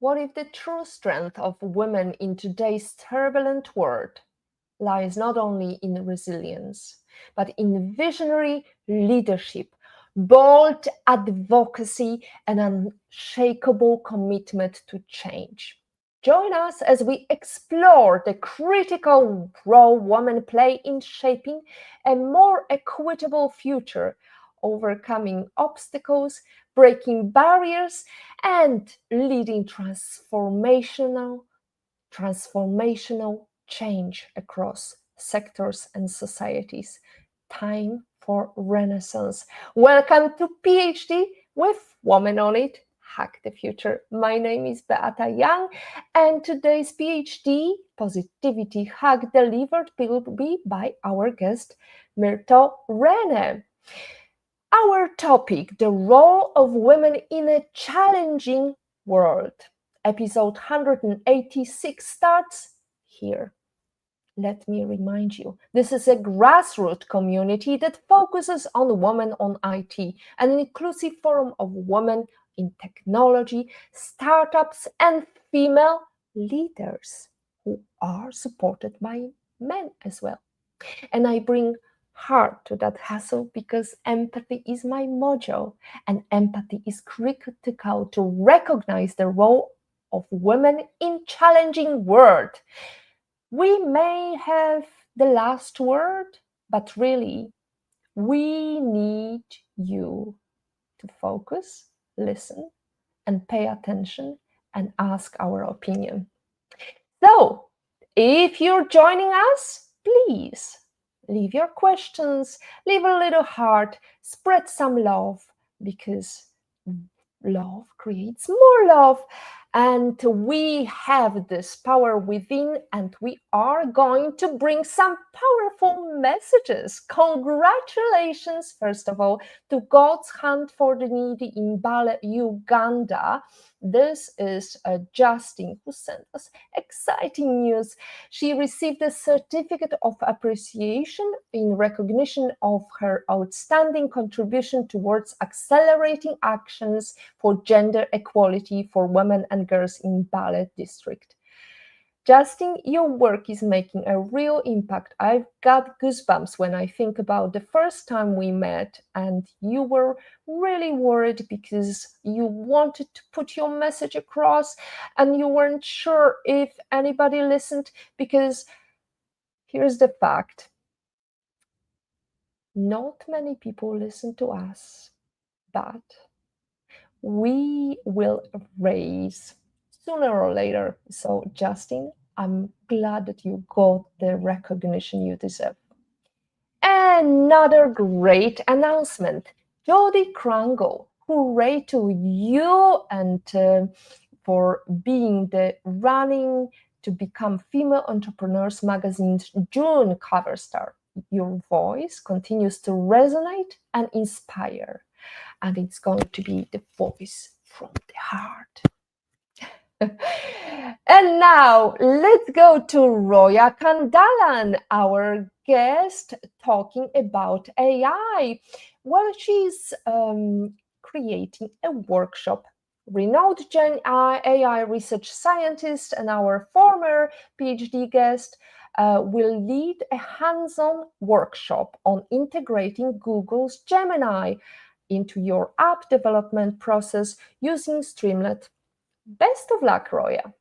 What if the true strength of women in today's turbulent world lies not only in resilience, but in visionary leadership, bold advocacy, and unshakable commitment to change? Join us as we explore the critical role women play in shaping a more equitable future, overcoming obstacles, breaking barriers, and leading transformational change across sectors and societies. Time for renaissance. Welcome to PhD with Woman on It, Hack the Future. My name is Beata Young, and today's PhD Positivity Hack delivered will be by our guest, Myrtho René. Our topic, the role of women in a challenging world. Episode 186 starts here. Let me remind you, this is a grassroots community that focuses on women on IT, an inclusive forum of women in technology, startups, and female leaders who are supported by men as well. And I bring heart to that hustle because empathy is my mojo, and empathy is critical to recognize the role of women in challenging world. We may have the last word, but really, we need you to focus, listen, and pay attention and ask our opinion. So, if you're joining us, please leave your questions, leave a little heart, spread some love, because love creates more love. And we have this power within, and we are going to bring some powerful messages. Congratulations, first of all, to God's Hand for the Needy in Bale, Uganda. This is Justin, who sent us exciting news. She received a certificate of appreciation in recognition of her outstanding contribution towards accelerating actions for gender equality for women and girls in Bale district. Justin, your work is making a real impact. I've got goosebumps when I think about the first time we met, and you were really worried because you wanted to put your message across and you weren't sure if anybody listened, because here's the fact. Not many people listen to us, but we will raise sooner or later. So, Justin, I'm glad that you got the recognition you deserve. Another great announcement. Jody Krangle, hooray to you, and for being the running to become Female Entrepreneurs Magazine's June cover star. Your voice continues to resonate and inspire, and it's going to be the voice from the heart. And now let's go to Roya Kandalan, our guest, talking about AI. Well, she's creating a workshop. Renowned Gen AI research scientist and our former PhD guest will lead a hands-on workshop on integrating Google's Gemini into your app development process using Streamlit. Best of luck, Roya.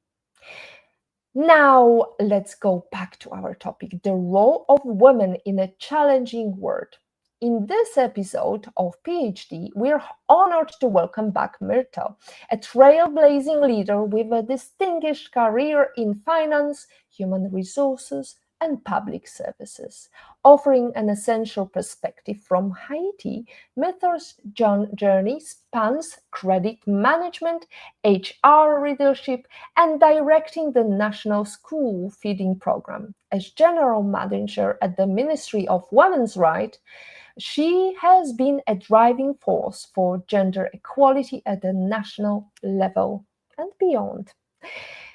Now, let's go back to our topic, the role of women in a challenging world. In this episode of PhD, we're honored to welcome back Myrtho, a trailblazing leader with a distinguished career in finance, human resources, and public services. Offering an essential perspective from Haiti, Myrtho's journey spans credit management, HR leadership, and directing the National School Feeding Program. As General Manager at the Ministry of Women's Rights, she has been a driving force for gender equality at the national level and beyond.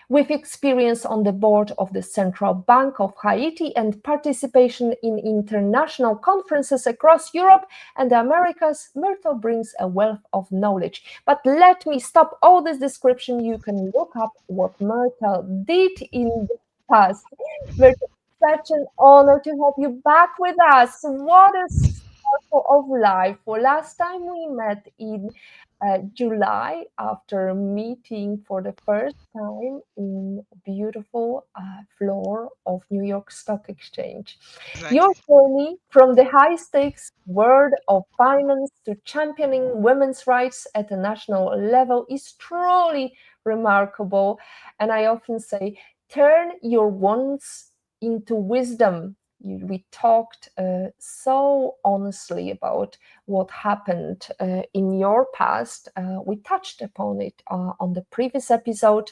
With experience on the board of the Central Bank of Haiti and participation in international conferences across Europe and the Americas, Myrtho brings a wealth of knowledge. But let me stop all this description. You can look up what Myrtho did in the past. Myrtho, such an honor to have you back with us. What a circle of life. Well, last time we met in July after meeting for the first time in beautiful floor of New York Stock Exchange. Your Exactly. journey from the high stakes world of finance to championing women's rights at a national level is truly remarkable. And I often say, turn your wants into wisdom. We talked so honestly about what happened in your past. We touched upon it on the previous episode.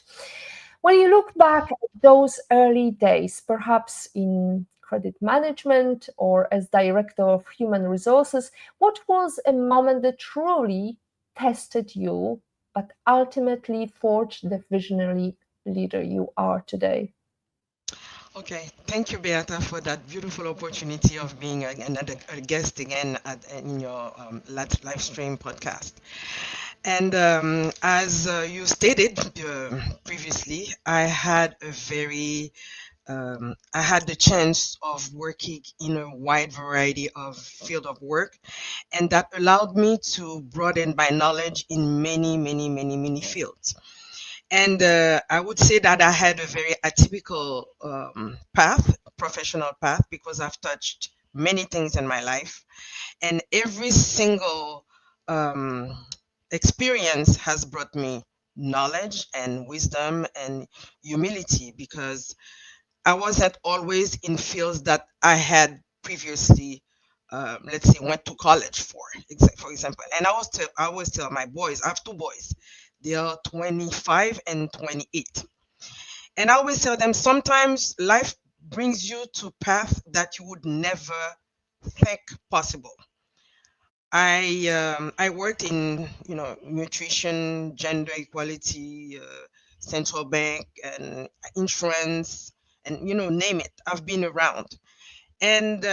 When you look back at those early days, perhaps in credit management or as director of human resources, what was a moment that truly tested you, but ultimately forged the visionary leader you are today? Okay, thank you, Beata, for that beautiful opportunity of being another a guest again in your live stream podcast. And as you stated previously, I had the chance of working in a wide variety of field of work, and that allowed me to broaden my knowledge in many, many, many, many fields. And I would say that I had a very atypical professional path, because I've touched many things in my life, and every single um, experience has brought me knowledge and wisdom and humility, because I wasn't always in fields that I had previously, let's say, went to college for example. And I always tell my boys, I have two boys, they are 25 and 28. And I always tell them, sometimes life brings you to path that you would never think possible. I worked in nutrition, gender equality, central bank, and insurance, and name it. I've been around, and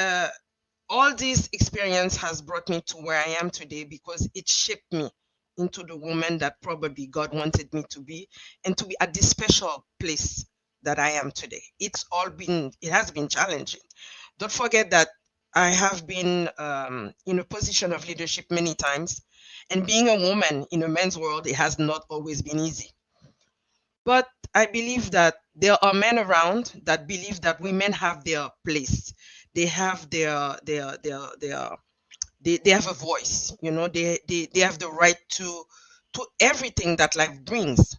all this experience has brought me to where I am today, because it shaped me into the woman that probably God wanted me to be, and to be at this special place that I am today. It has been challenging. Don't forget that I have been in a position of leadership many times, and being a woman in a man's world, it has not always been easy. But I believe that there are men around that believe that women have their place. They have they have a voice. They have the right to everything that life brings.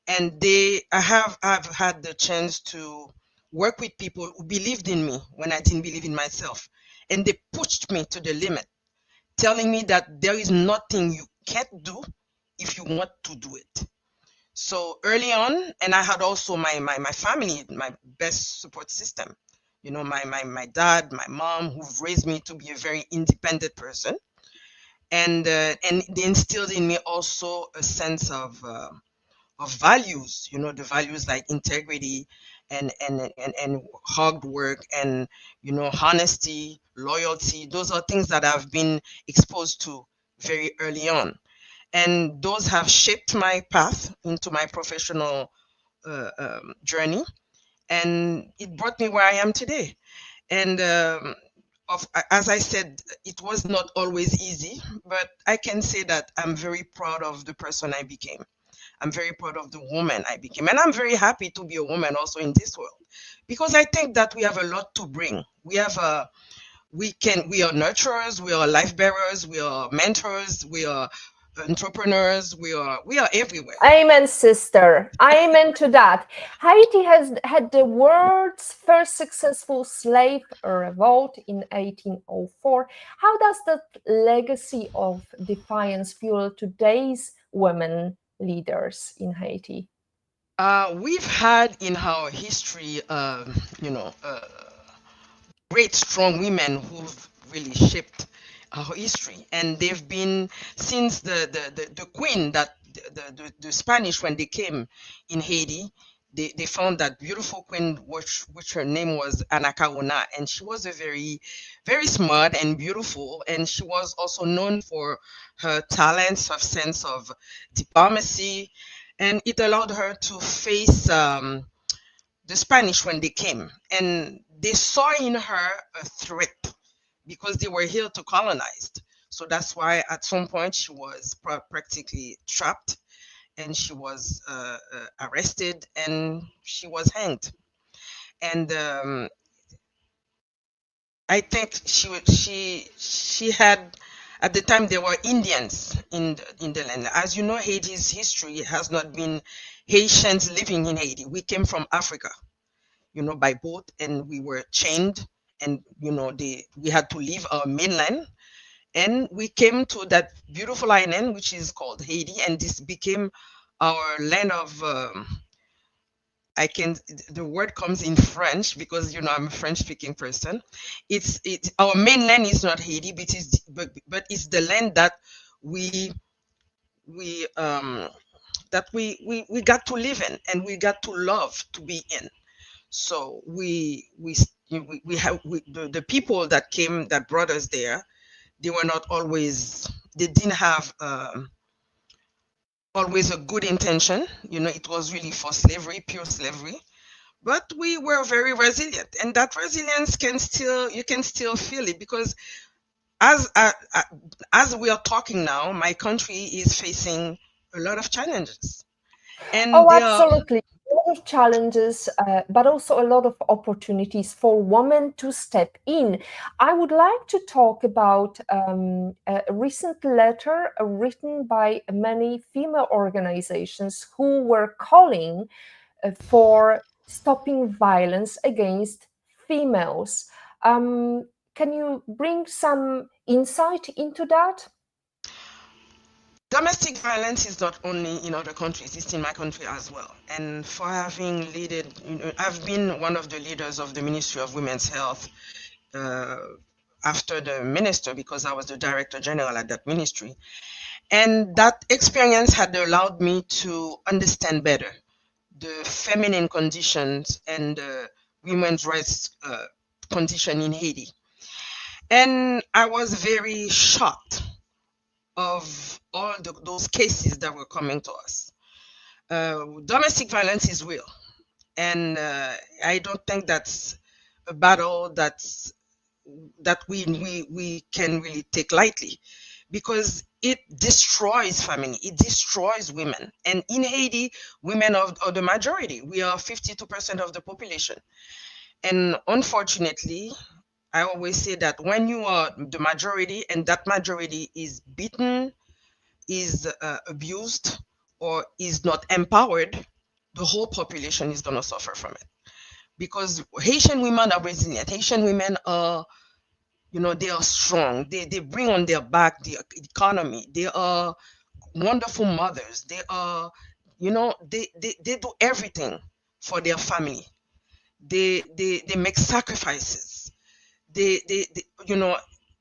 And I've had the chance to work with people who believed in me when I didn't believe in myself, and they pushed me to the limit, telling me that there is nothing you can't do if you want to do it. So early on, and I had also my family, my best support system. My dad, my mom, who've raised me to be a very independent person, and they instilled in me also a sense of values. The values like integrity and hard work, and honesty, loyalty. Those are things that I've been exposed to very early on, and those have shaped my path into my professional journey, and it brought me where I am today. And as I said, it was not always easy, but I can say that I'm very proud of the person I became. I'm very proud of the woman I became, and I'm very happy to be a woman also in this world, because I think that we have a lot to bring. We are nurturers, we are life bearers, we are mentors, we are entrepreneurs, we are everywhere. Amen, sister. Amen to that. Haiti has had the world's first successful slave revolt in 1804. How does that legacy of defiance fuel today's women leaders in Haiti? We've had in our history, great strong women who've really shaped our history, and they've been since the queen, that the Spanish, when they came in Haiti, they found that beautiful queen, which her name was Anakaona, and she was a very smart and beautiful, and she was also known for her talents, her sense of diplomacy, and it allowed her to face the Spanish when they came, and they saw in her a threat because they were here to colonize. So that's why at some point she was practically trapped, and she was arrested, and she was hanged. And I think she had, at the time there were Indians in the land. As you know, Haiti's history has not been Haitians living in Haiti. We came from Africa, by boat, and we were chained, and we had to leave our mainland, and we came to that beautiful island which is called Haiti, and this became our land of I can the word comes in French because I'm a French speaking person. It's our mainland is not Haiti, but it's the land that we we we got to live in, and we got to love to be in. So we have the people that came, that brought us there. They were not always, they didn't have always a good intention. It was really for slavery, pure slavery. But we were very resilient, and that resilience you can still feel it, because as as we are talking now, my country is facing a lot of challenges, and Oh, they are absolutely. A lot of challenges, but also a lot of opportunities for women to step in. I would like to talk about a recent letter written by many female organizations who were calling for stopping violence against females. Can you bring some insight into that? domestic violence is not only in other countries, it's in my country as well. And for having leaded, I've been one of the leaders of the Ministry of Women's Health uh, after the minister, because I was the director general at that ministry. And that experience had allowed me to understand better the feminine conditions and women's rights condition in Haiti. And I was very shocked of all those cases that were coming to us. Domestic violence is real, and I don't think that's a battle that we can really take lightly, because it destroys family, it destroys women. And in Haiti, women are the majority. We are 52% of the population. And unfortunately, I always say that when you are the majority and that majority is beaten, is abused, or is not empowered, the whole population is going to suffer from it. Because Haitian women are resilient. Haitian women are, they are strong. They bring on their back the economy. They are wonderful mothers. They are, they do everything for their family. They make sacrifices. They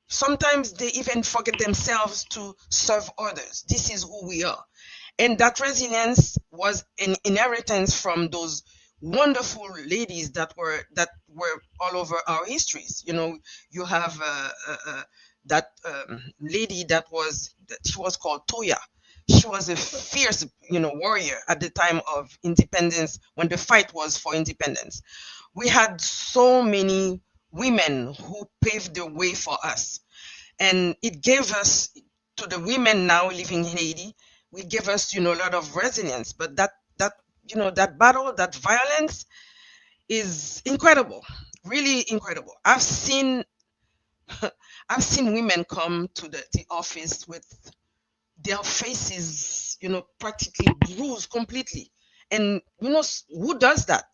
sometimes they even forget themselves to serve others. This is who we are. And that resilience was an inheritance from those wonderful ladies that were all over our histories. You have that lady that she was called Toya. She was a fierce, warrior at the time of independence, when the fight was for independence. We had so many women who paved the way for us, and it gave us, to the women now living in Haiti, we gave us, a lot of resilience. But that battle, that violence is incredible, really incredible. I've seen women come to the office with their faces, practically bruised completely. And who does that?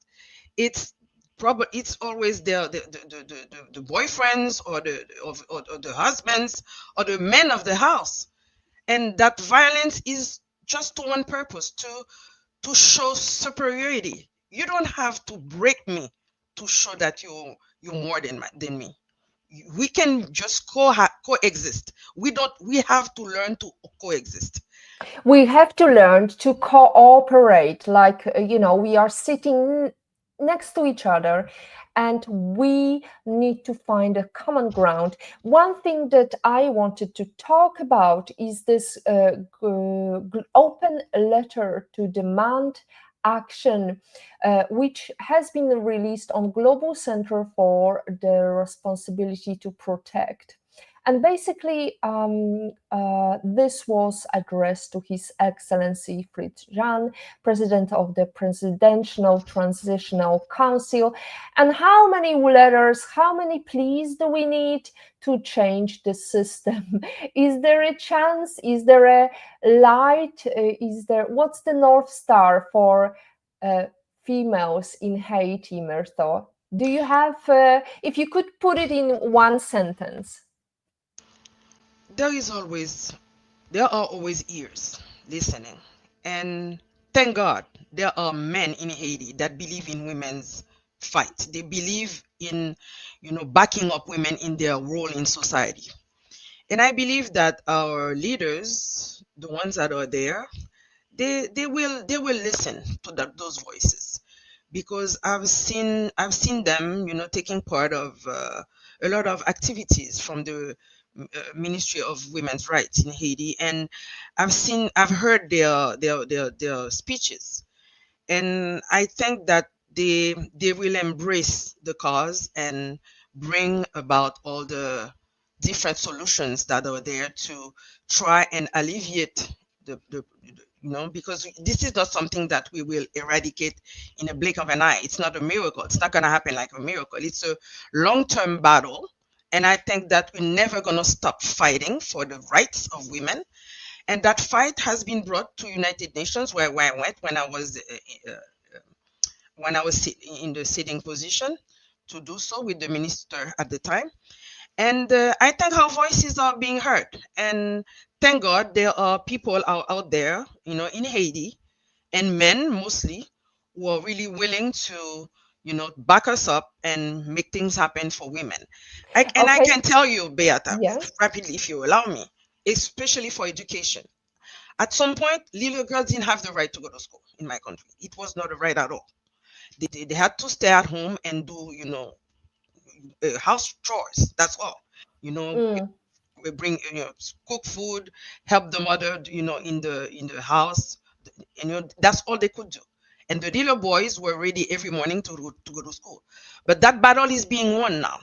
It's always the boyfriends, or or the husbands, or the men of the house. And that violence is just to one purpose, to show superiority. You don't have to break me to show that you're more than me. We can just coexist. We have to learn to coexist. We have to learn to cooperate, like, we are sitting next to each other, and we need to find a common ground. One thing that I wanted to talk about is this open letter to demand action, which has been released on Global Center for the Responsibility to Protect. And basically, this was addressed to His Excellency Fritz Jan, President of the Presidential Transitional Council. And how many letters, how many pleas do we need to change the system? Is there a chance? Is there a light? What's the North Star for uh, females in Haiti, Myrtho? Do you have, if you could put it in one sentence? There is always, there are always ears listening. And thank God there are men in Haiti that believe in women's fight. They believe in, backing up women in their role in society. And I believe that our leaders, the ones that are there, they will listen to those voices, because I've seen them, taking part of a lot of activities from the Ministry of Women's Rights in Haiti, and I've heard their speeches, and I think that they will embrace the cause and bring about all the different solutions that are there to try and alleviate because this is not something that we will eradicate in a blink of an eye. It's not a miracle. It's not going to happen like a miracle. It's a long-term battle, and I think that we're never going to stop fighting for the rights of women. And that fight has been brought to United Nations, where I went when I was in the sitting position to do so with the minister at the time. And I think our voices are being heard. And thank God there are people out there, in Haiti, and men mostly, who are really willing to, back us up and make things happen for women. And I Okay, can tell you, Beata, yeah. rapidly, if you allow me, especially for education. At some point, little girls didn't have the right to go to school in my country. It was not a right at all. They had to stay at home and do, house chores. That's all. You know, Mm. we bring, cook food, help the mother, in the house. That's all they could do. And the little boys were ready every morning to go to school. But that battle is being won now,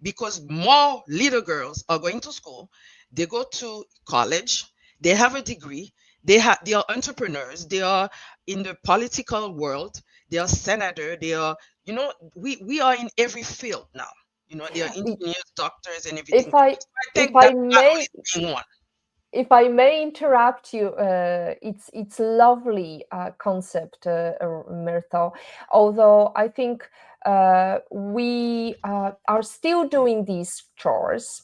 because more little girls are going to school. They go to college. They have a degree. They are entrepreneurs. They are in the political world. They are senator. They are, we are in every field now. They are engineers, doctors, and everything. If I So I if think I that battle may is being won. if I may interrupt you, it's lovely concept, Myrtho. Although I think we are still doing these chores,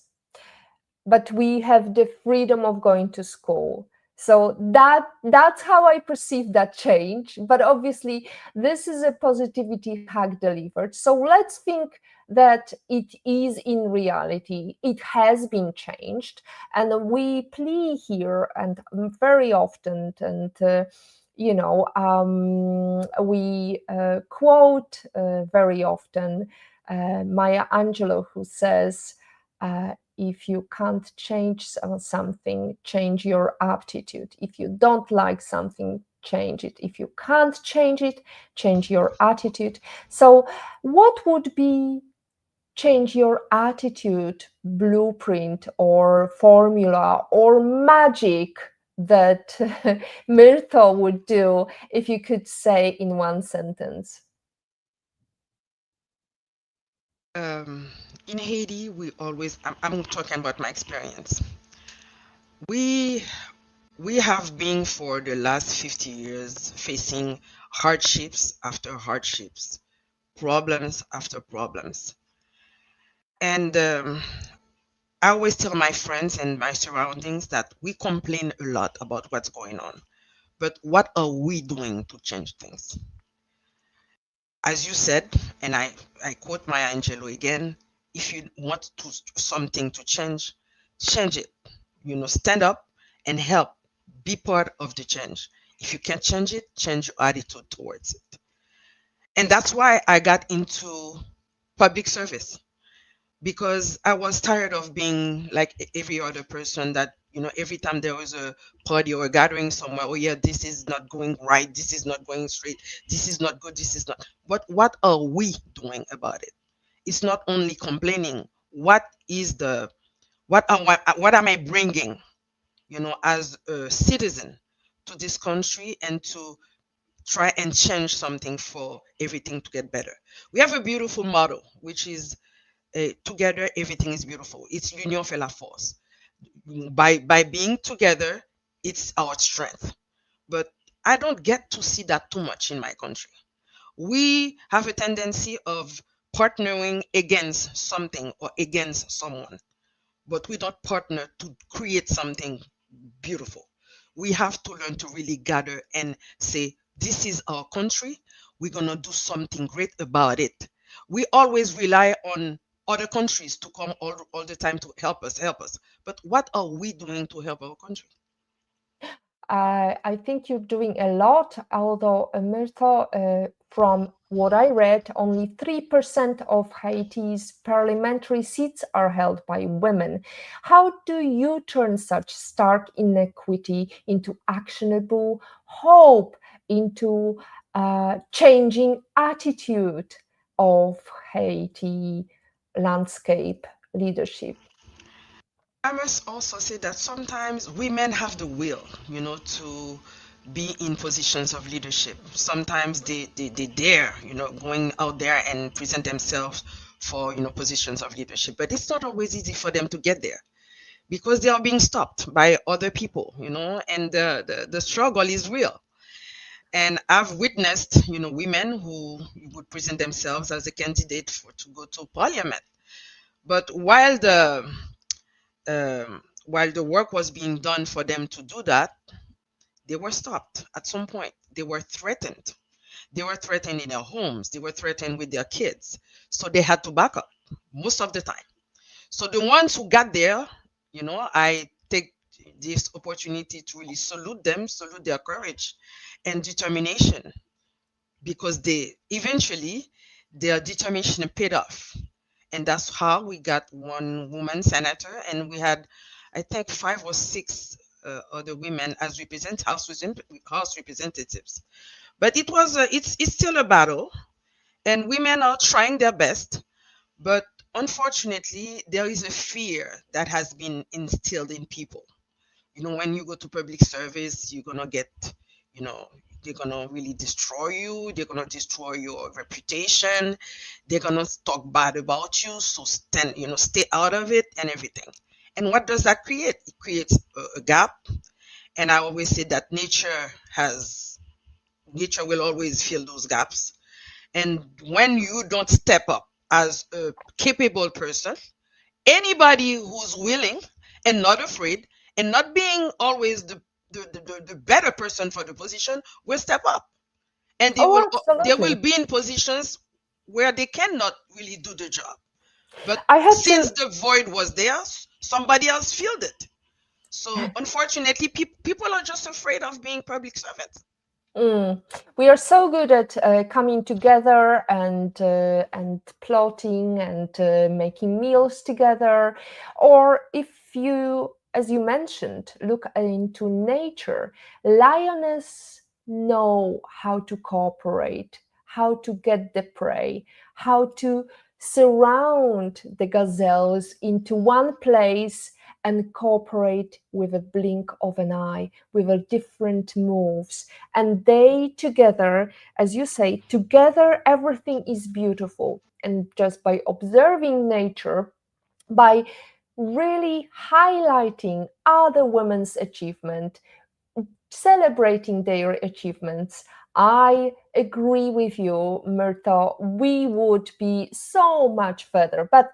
but we have the freedom of going to school. So that's how I perceive that change. But obviously this is a positivity hack delivered, so let's think that it is in reality, it has been changed. And we plea here, and very often, and we quote very often Maya Angelou, who says, if you can't change something, change your aptitude. If you don't like something, change it. If you can't change it, change your attitude. So what would be change your attitude blueprint or formula or magic that Myrtho would do, if you could say in one sentence? Um, in Haiti, I'm talking about my experience. We we have been for the last 50 years facing hardships after hardships, problems after problems. And I always tell my friends and my surroundings that we complain a lot about what's going on. But what are we doing to change things? As you said, and I quote Maya Angelou again, if you want something to change, change it. Stand up and help be part of the change. If you can't change it, change your attitude towards it. And that's why I got into public service, because I was tired of being like every other person that, every time there was a party or a gathering somewhere, oh yeah, this is not going right, this is not going straight, this is not good, this is not. But what are we doing about it? It's not only complaining. What is the what am I bringing, as a citizen to this country, and to try and change something for everything to get better. We have a beautiful motto, which is together everything is beautiful. It's l'union fait la force. By being together, it's our strength. But I don't get to see that too much in my country. We have a tendency of partnering against something or against someone, but we don't partner to create something beautiful. We have to learn to really gather and say, this is our country. We're going to do something great about it. We always rely on other countries to come all the time to help us. But what are we doing to help our country? I think you're doing a lot, although, Myrtho, from what I read, only 3% of Haiti's parliamentary seats are held by women. How do you turn such stark inequity into actionable hope, into changing attitude of Haiti landscape leadership? I must also say that sometimes women have the will, to be in positions of leadership. Sometimes they dare, going out there and present themselves for, positions of leadership. But it's not always easy for them to get there, because they are being stopped by other people, and the struggle is real. And I've witnessed, women who would present themselves as a candidate to go to parliament. But while the work was being done for them to do that, they were stopped at some point. They were threatened. They were threatened in their homes. They were threatened with their kids. So they had to back up most of the time. So the ones who got there, I take this opportunity to really salute them, salute their courage and determination, because they eventually, their determination paid off. And that's how we got one woman senator, and we had, I think, five or six other women as house representatives. But it's still a battle, and women are trying their best. But unfortunately, there is a fear that has been instilled in people. When you go to public service, you're gonna get, you know, they're gonna really destroy you. They're gonna destroy your reputation. They're gonna talk bad about you. So stay out of it and everything. And what does that create? It creates a gap. And I always say that nature will always fill those gaps. And when you don't step up as a capable person, anybody who's willing and not afraid and not being always the better person for the position will step up, and Oh, they will absolutely. be in positions where they cannot really do the job. But I had since to. the void was there, somebody else filled it. So unfortunately, people are just afraid of being public servants. Mm. We are so good at coming together and plotting and making meals together. Or if you, as you mentioned, look into nature, lioness know how to cooperate, how to get the prey, how to surround the gazelles into one place and cooperate with a blink of an eye, with a different moves, and they together, as you say, together everything is beautiful. And just by observing nature, by really highlighting other women's achievement, celebrating their achievements, I agree with you, Myrtha, we would be so much further. But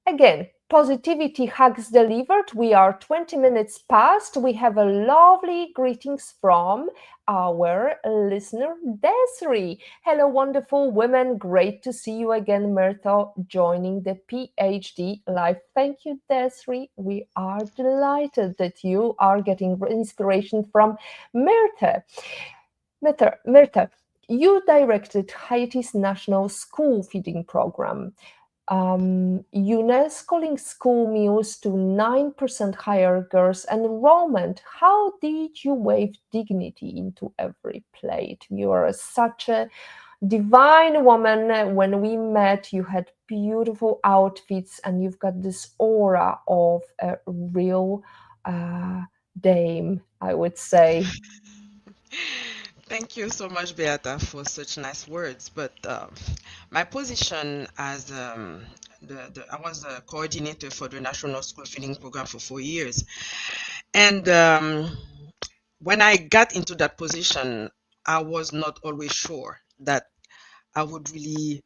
again, Positivity Hugs delivered. We are 20 minutes past. We have a lovely greetings from our listener Desiree. Hello, wonderful women. Great to see you again, Myrtho, joining the PhD Live. Thank you, Desiree. We are delighted that you are getting inspiration from Myrtho. Myrtho, you directed Haiti's national school feeding program. UNESCO linked school meals to 9% higher girls' enrollment. How did you weave dignity into every plate? You are such a divine woman. When we met, you had beautiful outfits and you've got this aura of a real dame, I would say. Thank you so much, Beata, for such nice words. But my position as I was a coordinator for the National School Feeding Program for 4 years, and when I got into that position, I was not always sure that I would really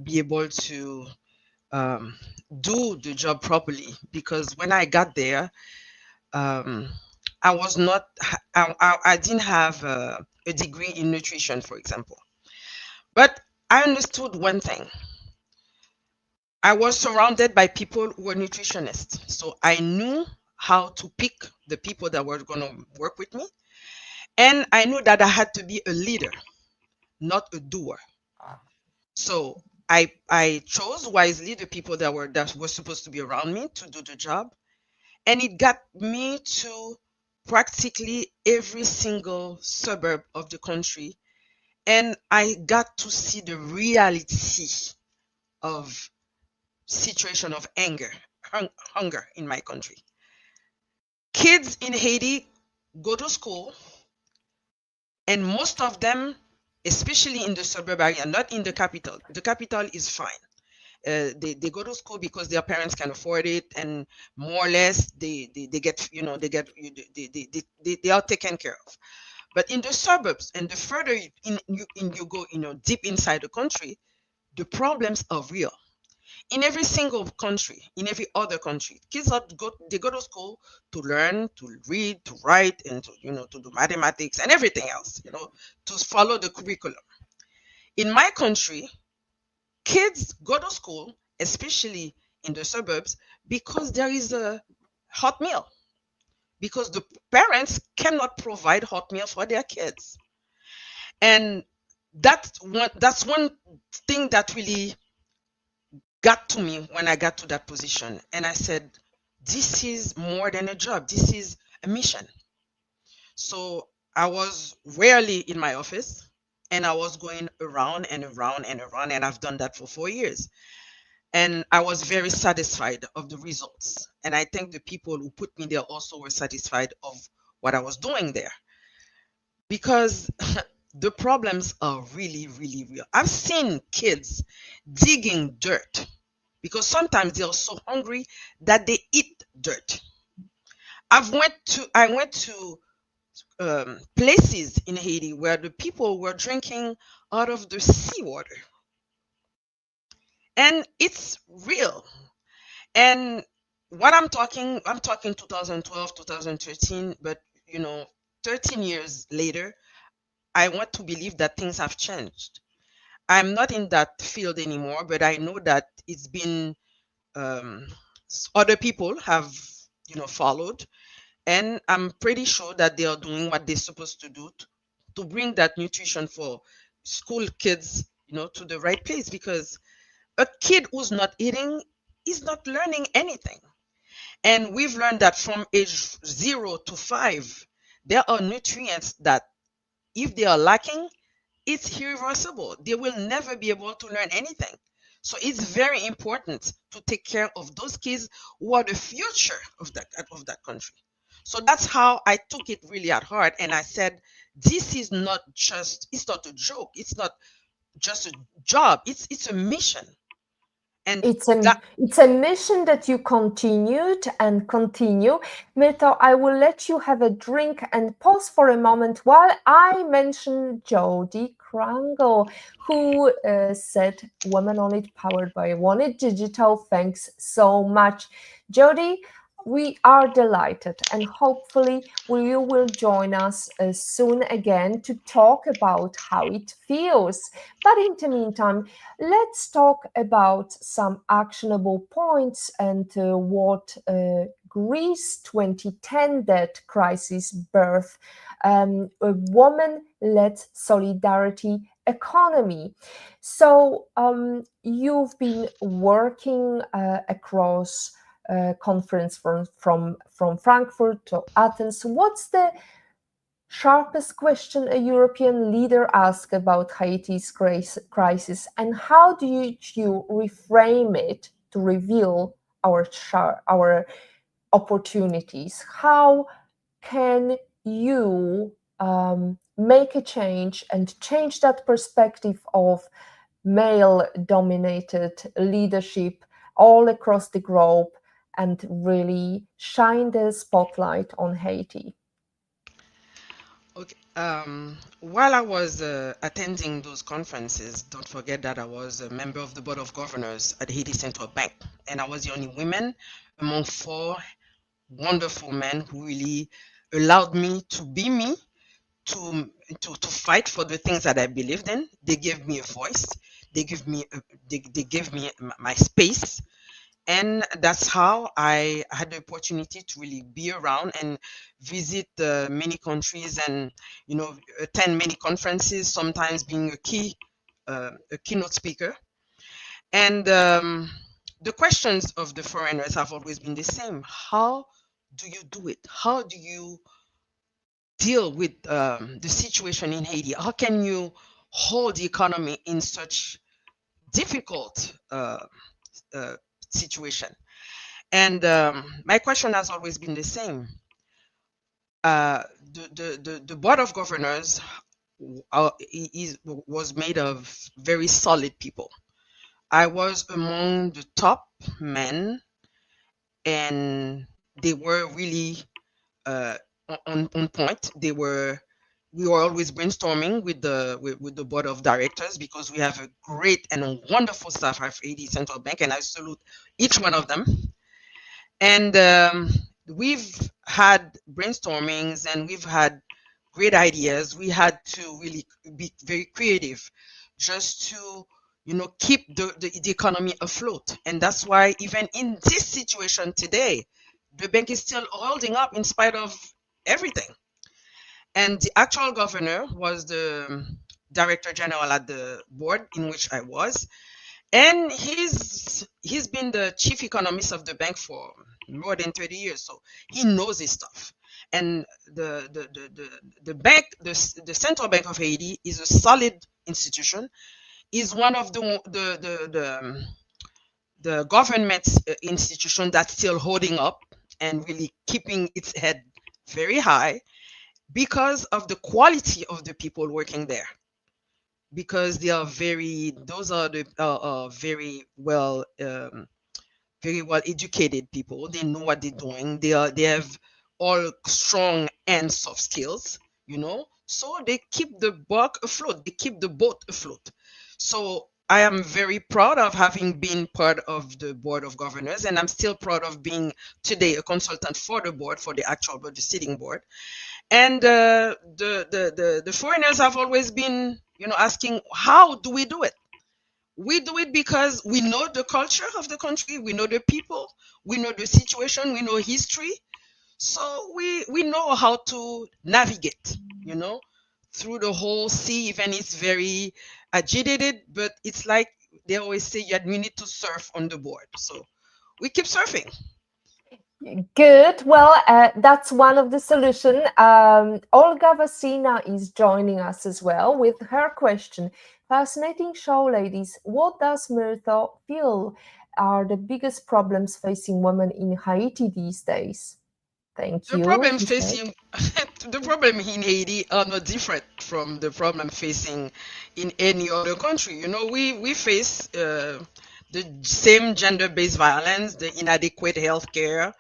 be able to um, do the job properly, because when I got there, um, I was not, I didn't have a degree in nutrition, for example. But I understood one thing. I was surrounded by people who were nutritionists. So I knew how to pick the people that were going to work with me. And I knew that I had to be a leader, not a doer. So I chose wisely the people that were supposed to be around me to do the job. And it got me to practically every single suburb of the country. And I got to see the reality of situation of hunger in my country. Kids in Haiti go to school, and most of them, especially in the suburb area, not in the capital. The capital is fine. They go to school because their parents can afford it, and more or less they get, they are taken care of. But in the suburbs, and the further you go, deep inside the country, the problems are real. In every single country, in every other country, kids they go to school to learn, to read, to write, and to do mathematics and everything else, to follow the curriculum. In my country, kids go to school, especially in the suburbs, because there is a hot meal, because the parents cannot provide hot meal for their kids. And that's one thing that really got to me when I got to that position. And I said, this is more than a job, this is a mission. So I was rarely in my office, and I was going around and around and around, and I've done that for 4 years. And I was very satisfied of the results. And I think the people who put me there also were satisfied of what I was doing there, because the problems are really, really real. I've seen kids digging dirt because sometimes they are so hungry that they eat dirt. I went to places in Haiti where the people were drinking out of the seawater, and it's real. And what I'm talking 2012, 2013, but 13 years later, I want to believe that things have changed. I'm not in that field anymore, but I know that it's been, um, other people have followed, and I'm pretty sure that they are doing what they're supposed to do to bring that nutrition for school kids, to the right place, because a kid who's not eating is not learning anything. And we've learned that from age 0 to 5, there are nutrients that, if they are lacking, it's irreversible. They will never be able to learn anything. So it's very important to take care of those kids who are the future of that country. So that's how I took it really at heart, and I said, this is not just, it's not a joke, it's not just a job, it's a mission. And that it's a mission that you continued and continue. Myrtho, I will let you have a drink and pause for a moment while I mention Jody Krangle, who said Women on It powered by One It Digital. Thanks so much. Jody, we are delighted and hopefully you will join us soon again to talk about how it feels. But in the meantime, let's talk about some actionable points and what Greece 2010 debt crisis birthed, a woman-led solidarity economy. So you've been working across conference from Frankfurt to Athens. What's the sharpest question a European leader asks about Haiti's crisis, and how do you reframe it to reveal our opportunities? How can you make a change and change that perspective of male-dominated leadership all across the globe and really shine the spotlight on Haiti? Okay. While I was attending those conferences, don't forget that I was a member of the board of governors at Haiti Central Bank, and I was the only woman among four wonderful men who really allowed me to be me, to to fight for the things that I believed in. They gave me a voice. They gave me my space, and that's how I had the opportunity to really be around and visit many countries, and attend many conferences, sometimes being a keynote speaker. And the questions of the foreigners have always been the same: how do you do it? How do you deal with the situation in Haiti? How can you hold the economy in such difficult uh, situation? And my question has always been the same. The board of governors was made of very solid people. I was among the top men, and they were really uh, on point. We were always brainstorming with with the board of directors, because we have a great and a wonderful staff at Haiti Central Bank, and I salute each one of them. And we've had brainstormings, and we've had great ideas. We had to really be very creative, just to keep the economy afloat. And that's why even in this situation today, the bank is still holding up in spite of everything. And the actual governor was the director general at the board in which I was, and he's been the chief economist of the bank for more than 30 years, so he knows his stuff. And the bank, the Central Bank of Haiti, is a solid institution. Is one of the government institution that's still holding up and really keeping its head very high, because of the quality of the people working there, because they are those are the very well educated people. They know what they're doing. They have all strong and soft skills, so they keep the buck afloat. They keep the boat afloat. So I am very proud of having been part of the board of governors, and I'm still proud of being today a consultant for the board, for the actual board, the sitting board. And the foreigners have always been, asking, how do we do it? We do it because we know the culture of the country, we know the people, we know the situation, we know history. So we know how to navigate, through the whole sea. Even it's very agitated, but it's like they always say, you need to surf on the board. So we keep surfing. Good. Well, that's one of the solution. Olga Vasina is joining us as well with her question. Fascinating show, ladies. What does Myrtho feel are the biggest problems facing women in Haiti these days? Thank The you, problem he said. facing the problem in Haiti are not different from the problem facing in any other country. We face the same gender-based violence, the inadequate health care.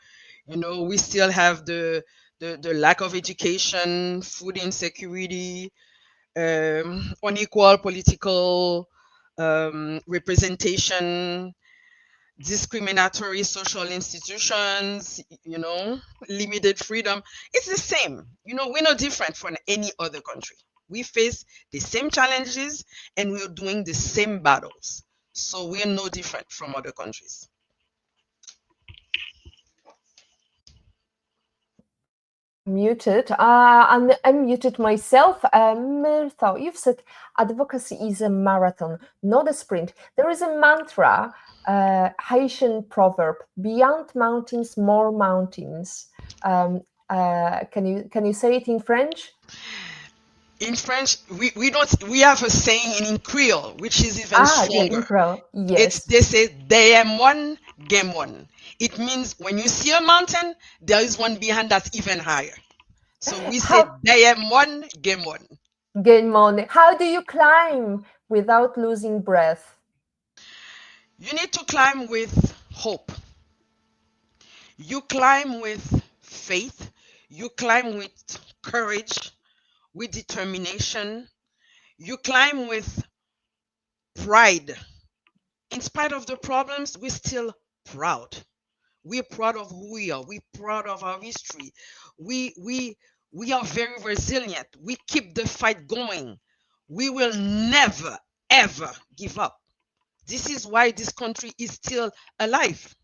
We still have the lack of education, food insecurity, unequal political representation, discriminatory social institutions, limited freedom. It's the same. We're no different from any other country. We face the same challenges and we're doing the same battles. So we're no different from other countries. Muted. I'm muted myself. Myrtho, you've said advocacy is a marathon, not a sprint. There is a mantra, Haitian proverb: "Beyond mountains, more mountains." Can you say it in French? In French, we have a saying in Creole, which is even Yeah, stronger. in Creole. It's Yes. they say DM one, game one. It means when you see a mountain, there is one behind that's even higher. So we say How DM one, game one. Good morning. How do you climb without losing breath? You need to climb with hope. You climb with faith. You climb with courage, with determination. You climb with pride. In spite of the problems, we're still proud. We're proud of who we are. We're proud of our history. We we we are very resilient. We keep the fight going. We will never ever give up. This is why this country is still alive,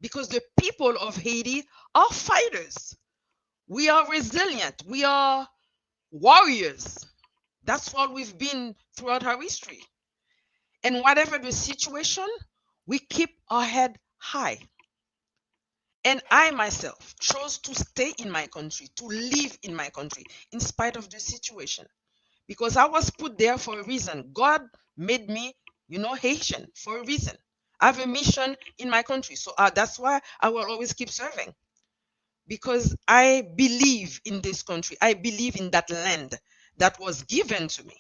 because the people of Haiti are fighters. We are resilient. We are warriors. That's what we've been throughout our history. And whatever the situation, we keep our head high. And I myself chose to stay in my country, to live in my country, in spite of the situation, because I was put there for a reason. God made me, Haitian for a reason. I have a mission in my country. So that's why I will always keep serving, because I believe in this country. I believe in that land that was given to me,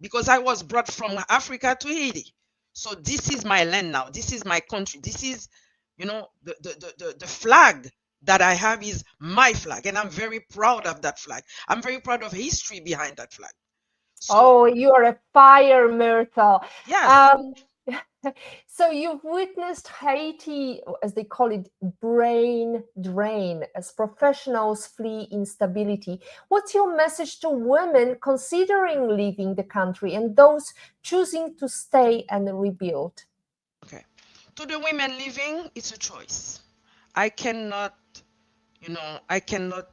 because I was brought from Africa to Haiti. So this is my land now. This is my country. This is, the flag that I have is my flag. And I'm very proud of that flag. I'm very proud of history behind that flag. So, Oh, you are a fire, Myrtle. yes, Um, so you've witnessed Haiti, as they call it, brain drain as professionals flee instability. What's your message to women considering leaving the country and those choosing to stay and rebuild? okay. To the women living, it's a choice. I cannot, I cannot,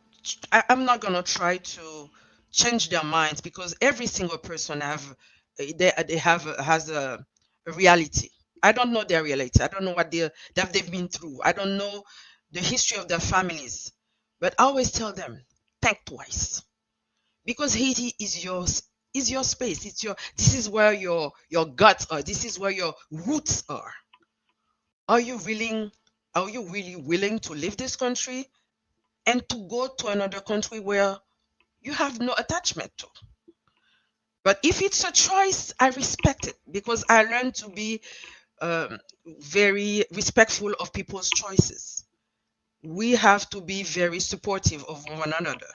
I'm not going to try to change their minds, because every single person they have has a reality. I don't know their reality. I don't know what that they've been through. I don't know the history of their families. But I always tell them, think twice, because Haiti is your space. This is where your guts are. This is where your roots are. Are you willing? Are you really willing to leave this country and to go to another country where you have no attachment to? But if it's a choice, I respect it, because I learned to be um, very respectful of people's choices. We have to be very supportive of one another.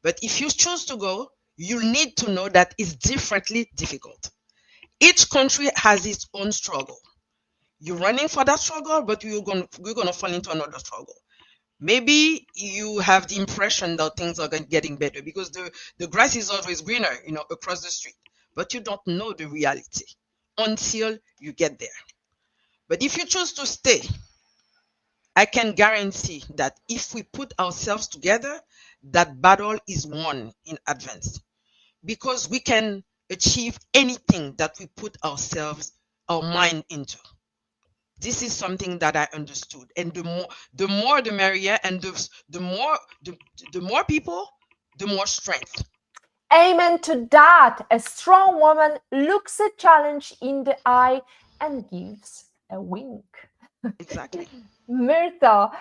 But if you choose to go, you need to know that it's differently difficult. Each country has its own struggle. You're running for that struggle, but you're gonna fall into another struggle. Maybe you have the impression that things are getting better, because the grass is always greener, across the street. But you don't know the reality until you get there. But if you choose to stay, I can guarantee that if we put ourselves together, that battle is won in advance, because we can achieve anything that we put our mind into. This is something that I understood, and the more the merrier, and the more people, the more strength. Amen to that. A strong woman looks a challenge in the eye and gives a wink. Exactly. Myrtha,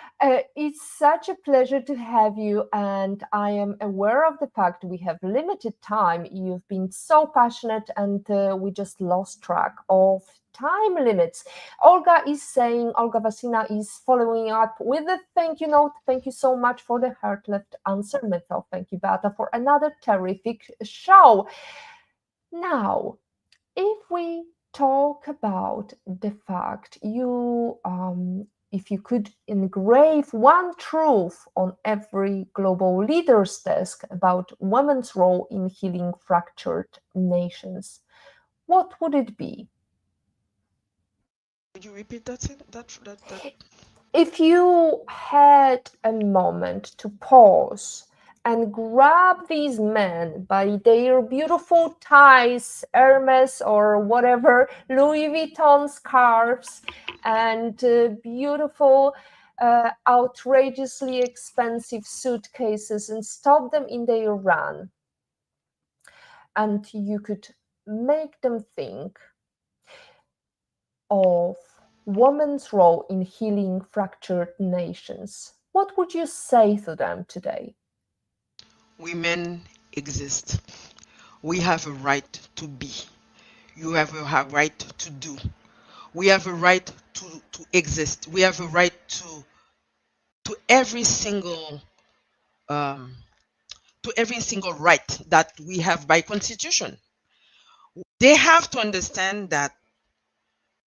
it's such a pleasure to have you, and I am aware of the fact we have limited time. You've been so passionate, and we just lost track of time limits. Olga Vasina is following up with a thank you note. Thank you so much for the heart left answer, Myrtha. Thank you, Beata, for another terrific show. Now, if we talk about the fact if you could engrave one truth on every global leader's desk about women's role in healing fractured nations, what would it be? Could you repeat that? If you had a moment to pause and grab these men by their beautiful ties, Hermes or whatever, Louis Vuitton scarves, and beautiful, outrageously expensive suitcases, and stop them in their run, and you could make them think of women's role in healing fractured nations, what would you say to them today? Women exist. We have a right to be. You have a right to do. We have a right to exist. We have a right to every single um, to every single right that we have by constitution. They have to understand that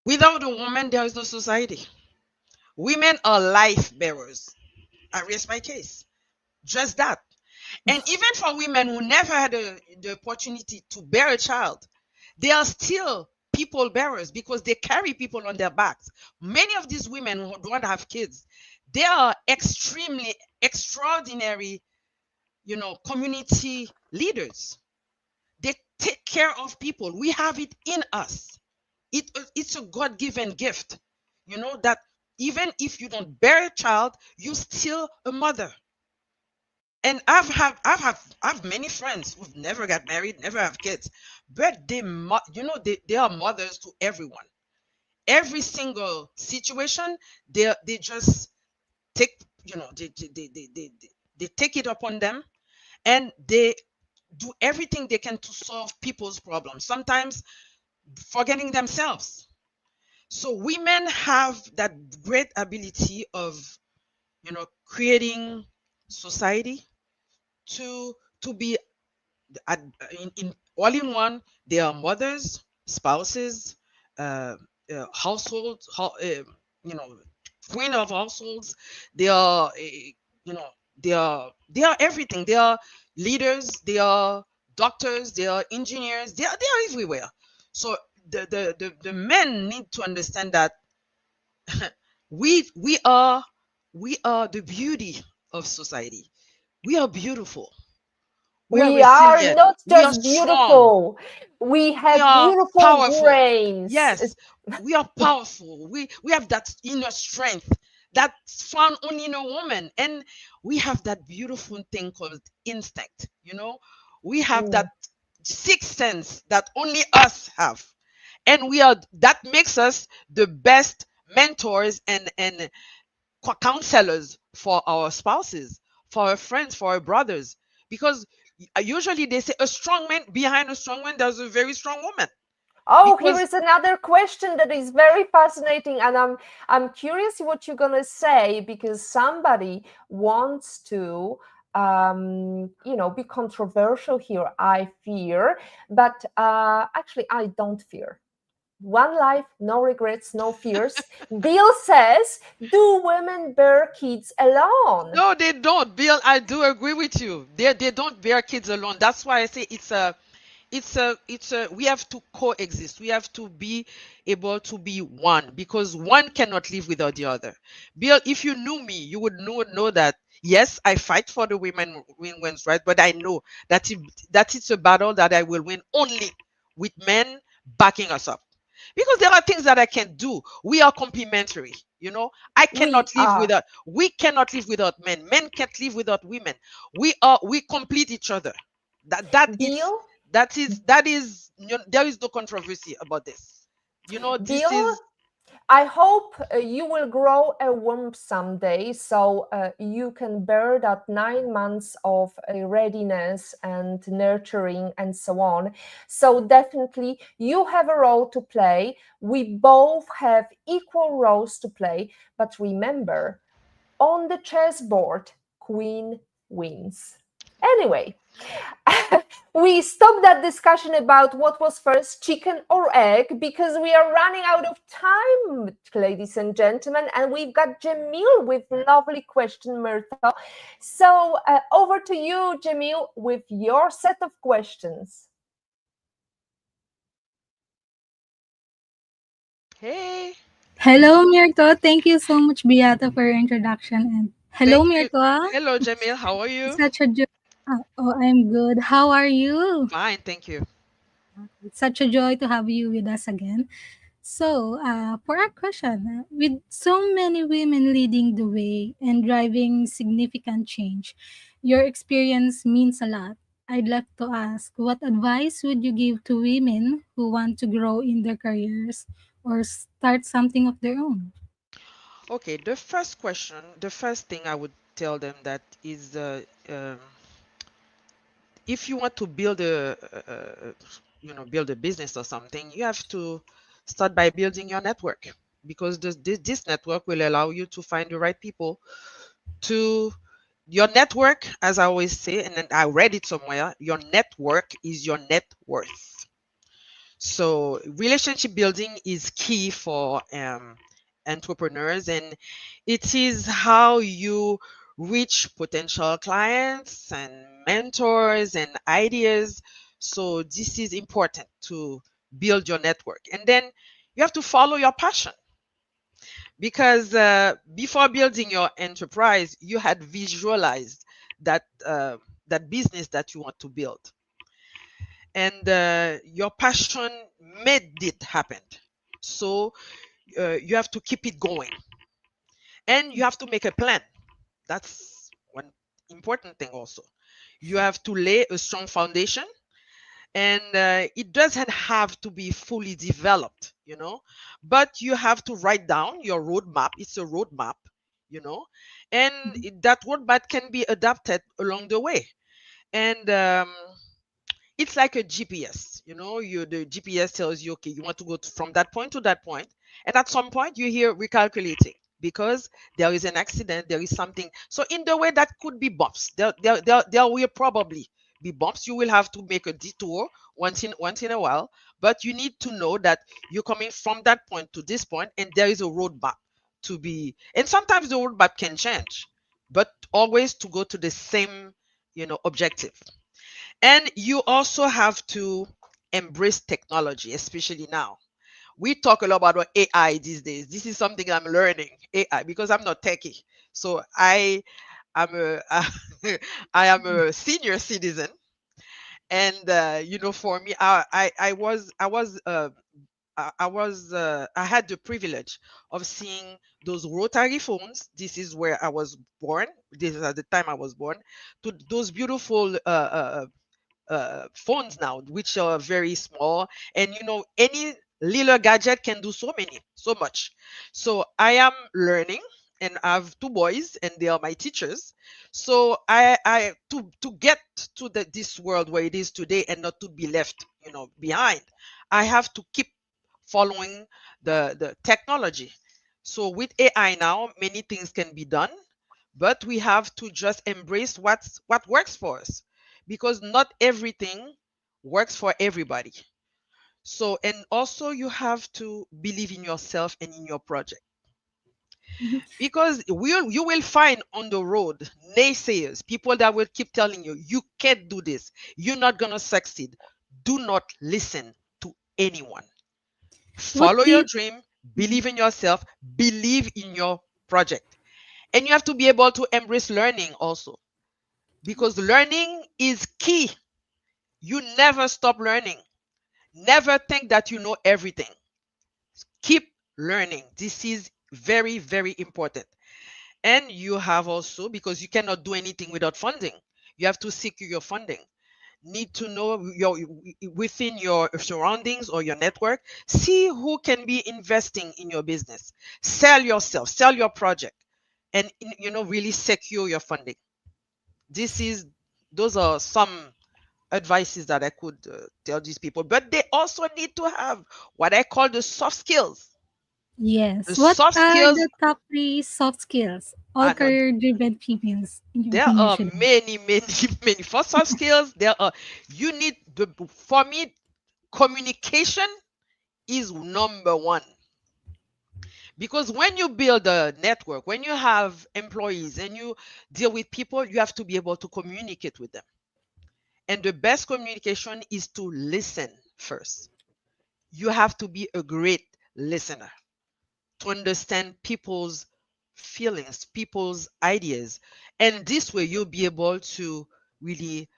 without a woman, there is no society. Women are life bearers. I raise my case. Just that. And even for women who never had the opportunity to bear a child, they are still people bearers because they carry people on their backs. Many of these women who don't have kids, they are extremely extraordinary, community leaders. They take care of people. We have it in us. It's a God-given gift. That even if you don't bear a child, you're still a mother. And I've many friends who've never got married, never have kids, but they are mothers to everyone. Every single situation, they just take they take it upon them, and they do everything they can to solve people's problems, sometimes forgetting themselves. So women have that great ability of creating society to be at, in all in one. They are mothers, spouses, uh, households, you know, queen of households. They are, they are everything. They are leaders. They are doctors. They are engineers. They are everywhere. So the men need to understand that we we are we are the beauty of society. We are beautiful. We are We are resilient. not We are just strong. beautiful, we We have are beautiful powerful. brains. Yes, we are powerful. We have that inner strength that's found only in a woman. And we have that beautiful thing called instinct. We have that Mm. sixth sense that only us have. And that makes us the best mentors and counselors for our spouses, for our friends, for our brothers. Because usually they say a strong man, behind a strong man, there's a very strong woman. Oh, here Because is another question that is very fascinating, and I'm curious what you're gonna say because somebody wants to be controversial here. I fear, but actually, I don't fear. One life, no regrets, no fears. Bill says, "Do women bear kids alone?" no, they don't. Bill, I do agree with you. They don't bear kids alone. That's why I say we have to coexist. We have to be able to be one, because one cannot live without the other. Bill, if you knew me, you would know that yes, I fight for the women's right, but I know that it's a battle that I will win only with men backing us up. Because there are things that I can do. We are complementary. I We cannot live are. without We cannot live without men. Men can't live without women. We complete each other. Bill, That is there is no controversy about this. This Bill, is I hope you will grow a womb someday so you can bear that 9 months of readiness and nurturing and so on. So, definitely, you have a role to play. We both have equal roles to play. But remember, on the chessboard, queen wins. Anyway, we stopped that discussion about what was first, chicken or egg, because we are running out of time, ladies and gentlemen, and we've got Jamil with lovely question, Myrtho. So over to you, Jamil, with your set of questions. Hey, Hello, Myrtho. Thank you so much, Beata, for your introduction. And hello, thank you. Myrtho. Hello, Jamil. How are you? It's such a joy. Oh, I'm good. How are you? Fine, thank you. It's such a joy to have you with us again. So, for our question, with so many women leading the way and driving significant change, your experience means a lot. I'd like to ask, what advice would you give to women who want to grow in their careers or start something of their own? Okay, the first question, the first thing I would tell them that is, if you want to build build a business or something, you have to start by building your network, because this network will allow you to find the right people to your network. As I always say, and then I read it somewhere, your network is your net worth. So relationship building is key for entrepreneurs, and it is how you reach potential clients and mentors and ideas. So this is important to build your network, and then you have to follow your passion, because before building your enterprise, you had visualized that business that you want to build, and your passion made it happen. So you have to keep it going, and you have to make a plan. That's one important thing also. You have to lay a strong foundation, and it doesn't have to be fully developed, but you have to write down your roadmap. It's a roadmap, you know and that roadmap can be adapted along the way. And it's like a GPS. The GPS tells you, okay, you want to go from that point to that point, and at some point you hear recalculating, because there is an accident, there is something. So in the way, that could be bumps. There will probably be bumps. You will have to make a detour once in a while, but you need to know that you're coming from that point to this point, and there is a roadmap to be. And sometimes the roadmap can change, but always to go to the same, objective. And you also have to embrace technology, especially now. We talk a lot about AI these days. This is something I'm learning, AI, because I'm not techie. So am a I am a senior citizen, and for me, I had the privilege of seeing those rotary phones. This is where I was born. This is at the time I was born. To those beautiful phones now, which are very small, and any little gadget can do so much. So I am learning, and I have two boys, and they are my teachers. So I to get to this world where it is today, and not to be left behind, I have to keep following the technology. So with AI now, many things can be done, but we have to just embrace what works for us, because not everything works for everybody. So, and also you have to believe in yourself and in your project, Mhm. because you will find on the road naysayers, people that will keep telling you you can't do this, you're not going to succeed. Do not listen to anyone. What Follow do your you dream, Mhm. believe in yourself, believe in your project. And you have to be able to embrace learning also, because learning is key. You never stop learning. Never think that you know everything. Keep learning. This is very, very important. And you have also, because you cannot do anything without funding, you have to secure your funding. need to know your within your surroundings or your network. See who can be investing in your business. Sell yourself, sell your project, and really secure your funding. This is Those are some advices that I could tell these people. But they also need to have what I call the soft skills. The Yes. What soft are skills the top three soft skills all are not. career-driven females, in your There opinion, are should have? many, many, many. For soft skills, there are. You need for me, communication is number one. Because when you build a network, when you have employees and you deal with people, you have to be able to communicate with them. And the best communication is to listen first. You have to be a great listener to understand people's feelings, people's ideas. And this way, you'll be able to really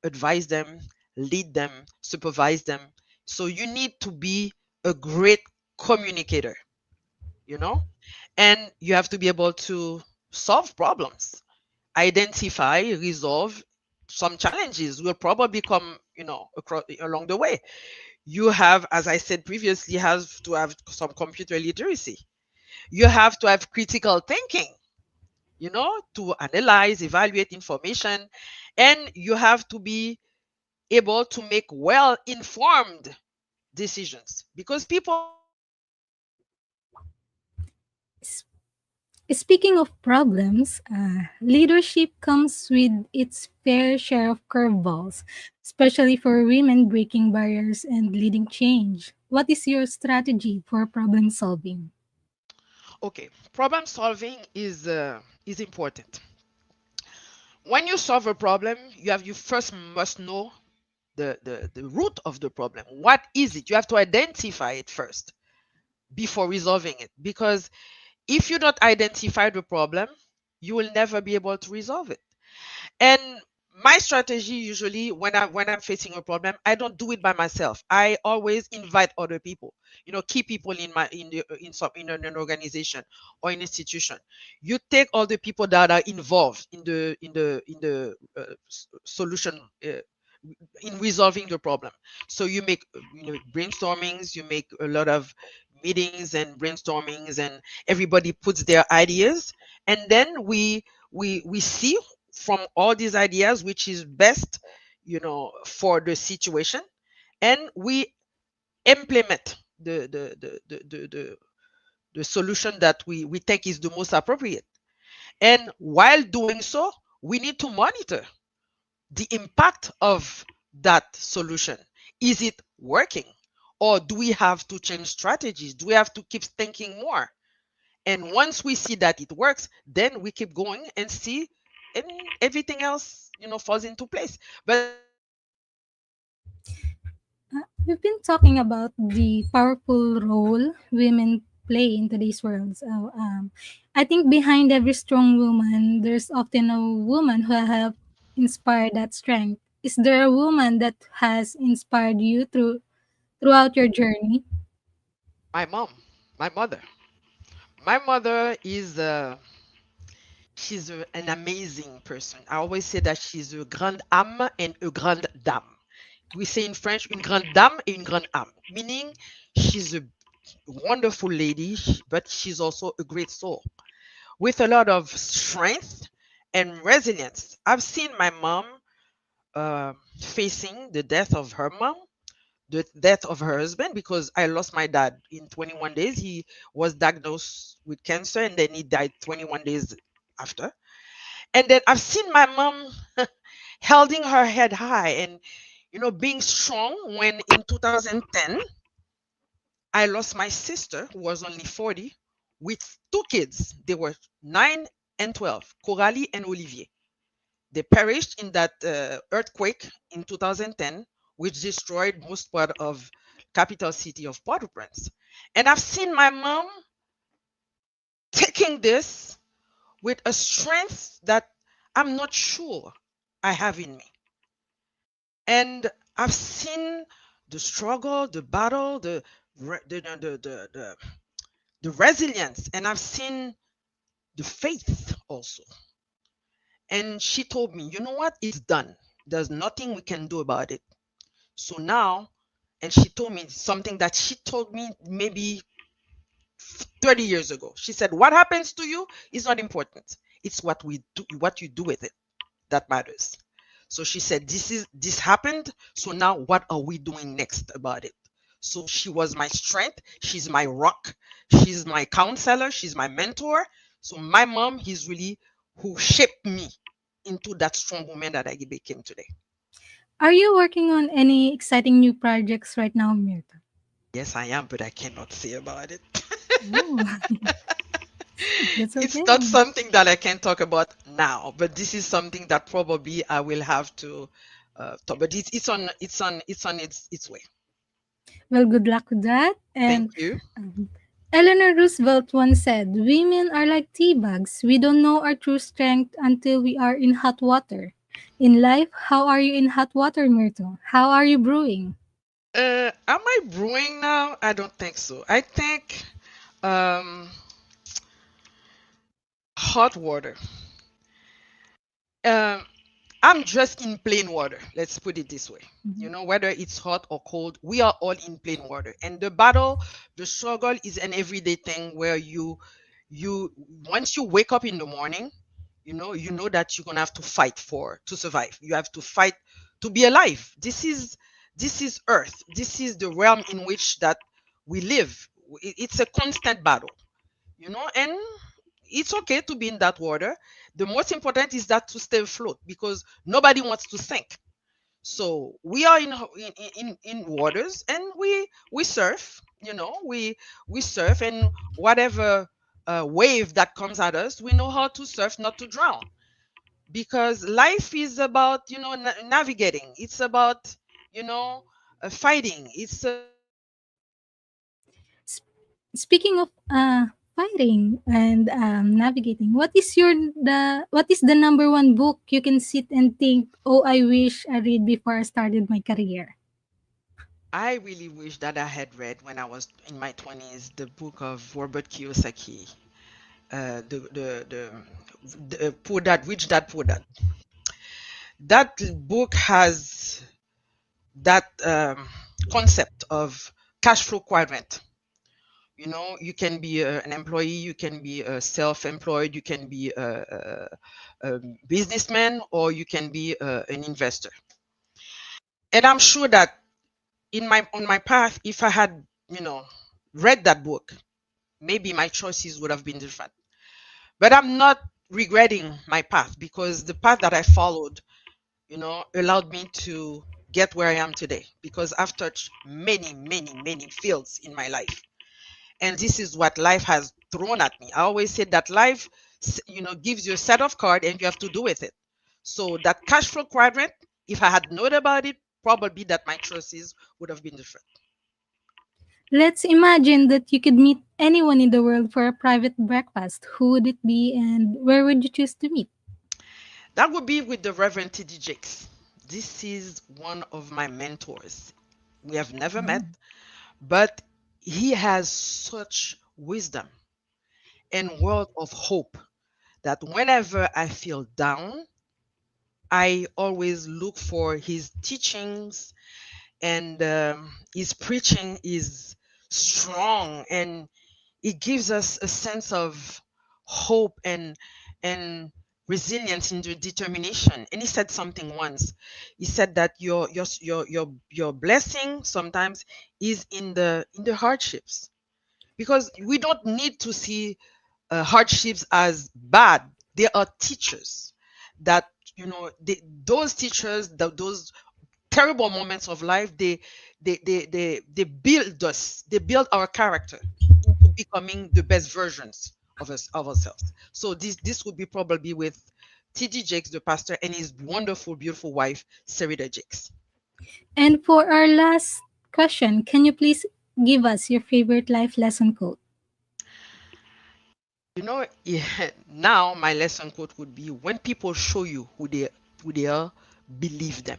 advise them, lead them, supervise them. So you need to be a great communicator, you know, and you have to be able to solve problems, identify, resolve. Some challenges will probably come, across along the way. You have, as I said previously, have to have some computer literacy. You have to have critical thinking, to analyze, evaluate information, and you have to be able to make well informed decisions, because people are always emotional. S- Speaking of problems, leadership comes with its fair share of curveballs, especially for women breaking barriers and leading change. What is your strategy for problem solving? Okay, problem solving is important. When you solve a problem, you first must know the root of the problem. What is it? You have to identify it first before resolving it. Because if you don't identify the problem, you will never be able to resolve it. And my strategy, usually when I'm facing a problem, I don't do it by myself. I always invite other people, key people in an organization or an institution. You take all the people that are involved in the solution, in resolving the problem. So you make brainstormings, you make a lot of meetings and brainstormings, and everybody puts their ideas, and then we see from all these ideas which is best, for the situation, and we implement the solution that we think is the most appropriate. And while doing so, we need to monitor the impact of that solution. Is it working? Or do we have to change strategies? Do we have to keep thinking more? And once we see that it works, then we keep going and see, and everything else, falls into place. But We've been talking about the powerful role women play in today's world. So, I think behind every strong woman, there's often a woman who have inspired that strength. Is there a woman that has inspired you throughout your journey? my mom, my mother, my mother is she's an amazing person. I always say that she's a grande âme and a grande dame. We say in French, une grande dame et une grande âme, meaning she's a wonderful lady, but she's also a great soul with a lot of strength and resilience. I've seen my mom facing the death of her mom, the death of her husband, because I lost my dad in 21 days. He was diagnosed with cancer and then he died 21 days after. And then I've seen my mom holding her head high and being strong when in 2010 I lost my sister, who was only 40, with two kids. They were 9 and 12, Coralie and Olivier. They perished in that earthquake in 2010, which destroyed most part of capital city of Port-au-Prince. And I've seen my mom taking this with a strength that I'm not sure I have in me. And I've seen the struggle, the battle, the resilience, and I've seen the faith also. And she told me, you know what? It's done. There's nothing we can do about it. So now, and she told me something that she told me maybe 30 years ago. She said, what happens to you is not important. It's what you do with it that matters. So she said, this happened. So now what are we doing next about it? So she was my strength. She's my rock. She's my counselor. She's my mentor. So my mom is really who shaped me into that strong woman that I became today. Are you working on any exciting new projects right now, Myrtho? Yes, I am, but I cannot say about it. Oh, that's It's okay. not something that I can talk about now, but this is something that probably I will have to talk. But it's on its way. Well, good luck with that. Thank And you. um, Eleanor Roosevelt once said, "Women are like tea bags. We don't know our true strength until we are in hot water." In life, how are you in hot water, Myrtho? How are you brewing? Am I brewing now? I don't think so. I think um, hot water. Um, I'm just in plain water. Let's put it this way. Mhm. Whether it's hot or cold, we are all in plain water. And the battle, the struggle is an everyday thing where you once you wake up in the morning, you know that you're gonna have to fight for to survive. You have to fight to be alive. This is Earth. This is the realm in which that we live. It's a constant battle, and it's okay to be in that water. The most important is that to stay afloat because nobody wants to sink. So we are in waters, and we surf. We surf, and whatever wave that comes at us, we know how to surf, not to drown. Because life is about navigating. It's about you know fighting. It's S- Speaking of fighting and navigating, what is the number one book you can sit and think, oh, I wish I read before I started my career? I really wish that I had read when I was in my 20s the book of Robert Kiyosaki, the Poor Dad, Rich Dad, Poor Dad. That book has that concept of cash flow quadrant. You can be an employee, you can be self-employed, you can be a businessman, or you can be an investor. And I'm sure that on my path, if I had, read that book, maybe my choices would have been different. But I'm not regretting my path because the path that I followed, allowed me to get where I am today because I've touched many, many, many fields in my life. And this is what life has thrown at me. I always say that life, gives you a set of cards and you have to do with it. So that cash flow quadrant, if I had known about it, probably that my choices would have been different. Let's imagine that you could meet anyone in the world for a private breakfast. Who would it be and where would you choose to meet? That would be with the Reverend T.D. Jakes. This is one of my mentors. We have never met, Mm. but he has such wisdom and word of hope that whenever I feel down, I always look for his teachings, and his preaching is strong, and it gives us a sense of hope and resilience and determination. And he said something once. He said that your blessing sometimes is in the hardships, because we don't need to see hardships as bad. They are teachers that those teachers, those terrible moments of life, they build us, they build our character into becoming the best versions of ourselves. So this would be probably with TD Jakes, the pastor, and his wonderful beautiful wife Sarita Jakes. And for our last question, can you please give us your favorite life lesson quote? Yeah, now my lesson quote would be, when people show you who they are, believe them.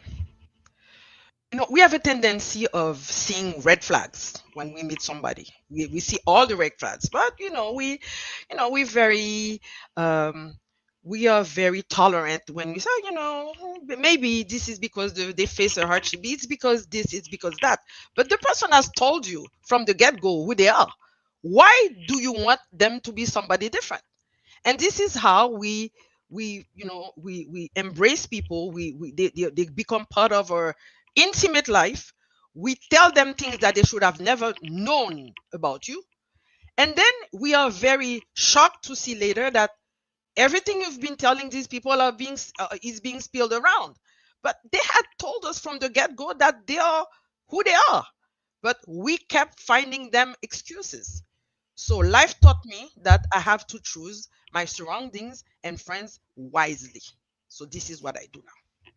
We have a tendency of seeing red flags when we meet somebody. We see all the red flags, but we very um, we are very tolerant when we say, maybe this is because they face a hardship. It's because this, it's because that. But the person has told you from the get go who they are. Why do you want them to be somebody different? And this is how we embrace people. They become part of our intimate life. We tell them things that they should have never known about you. And then we are very shocked to see later that everything you've been telling these people is being spilled around. But they had told us from the get-go that they are who they are, but we kept finding them excuses. So life taught me that I have to choose my surroundings and friends wisely. So this is what I do now.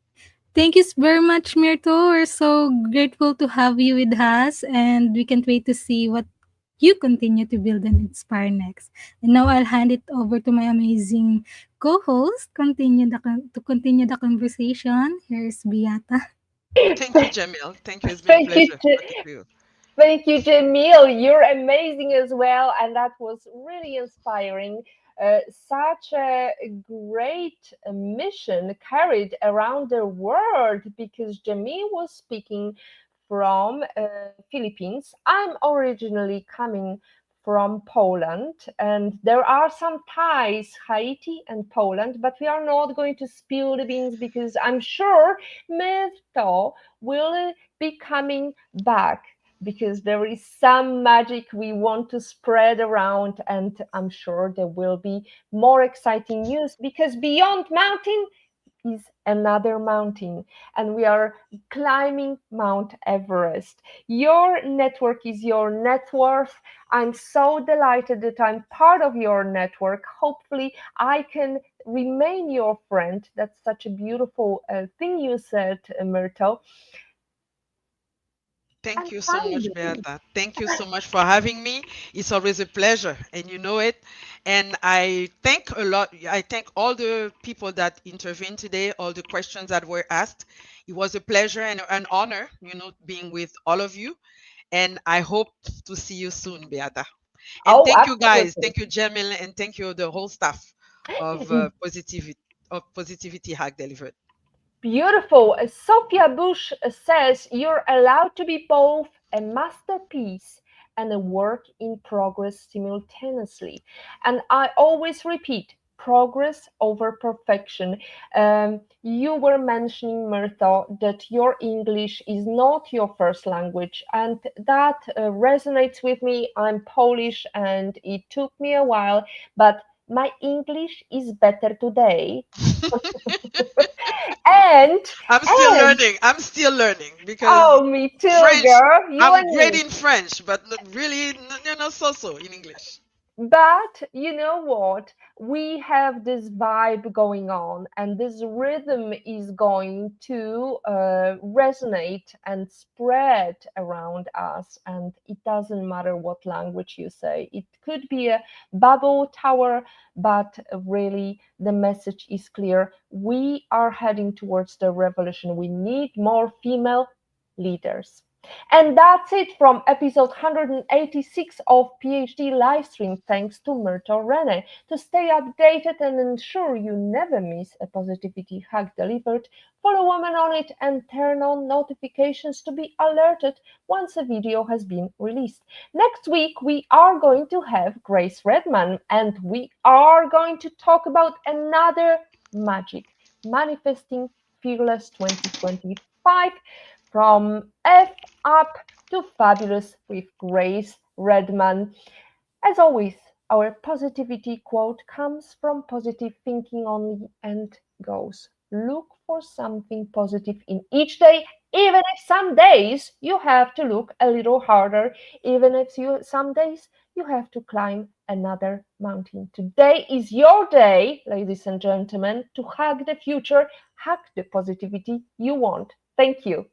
Thank you very much, Myrto. We're so grateful to have you with us, and we can't wait to see what you continue to build and inspire next. And now I'll hand it over to my amazing co-host to continue the conversation. Here's Beata. Thank you, Jamil. Thank you. It's been a Thank you, pleasure talking to you. thank you, Jamil. You're amazing as well, and that was really inspiring. Such a great mission carried around the world because Jamil was speaking from Philippines. I'm originally coming from Poland, and there are some ties, Haiti and Poland, but we are not going to spill the beans because I'm sure Myrtho will be coming back because there is some magic we want to spread around, and I'm sure there will be more exciting news because beyond mountain is another mountain, and we are climbing Mount Everest. Your network is your net worth. I'm so delighted that I'm part of your network. Hopefully, I can remain your friend. That's such a beautiful thing you said, Myrtle. Thank And you so much, finally, Beata. Thank you so much for having me. It's always a pleasure, and you know it. And I thank a lot. I thank all the people that intervened today, all the questions that were asked. It was a pleasure and an honor, being with all of you. And I hope to see you soon, Beata. And oh, thank you, guys. absolutely. Thank you, Jamil, and thank you, the whole staff of Positivity Hack Delivered. Beautiful. Sophia Bush says you're allowed to be both a masterpiece and a work in progress simultaneously. And I always repeat progress over perfection. You were mentioning, Myrtho, that your English is not your first language, and that resonates with me. I'm Polish and it took me a while, but my English is better today. And I'm still and learning. I'm still learning because oh, me too, French, girl. You I'm and great me. in French, but really, so in English. But you know what? We have this vibe going on, and this rhythm is going to resonate and spread around us. And it doesn't matter what language you say, it could be a bubble tower, but really the message is clear. We are heading towards the revolution. We need more female leaders. And that's it from episode 186 of PhD Livestream. Thanks to Myrtho René. To stay updated and ensure you never miss a positivity hack delivered, follow Woman on It and turn on notifications to be alerted once a video has been released. Next week, we are going to have Grace Redman and we are going to talk about another magic manifesting fearless 2025 from F up to fabulous with Grace Redman. As always, our positivity quote comes from positive thinking only and goes: look for something positive in each day, even if some days you have to look a little harder, even if some days you have to climb another mountain. Today is your day, ladies and gentlemen, to hack the future, hack the positivity you want. Thank you.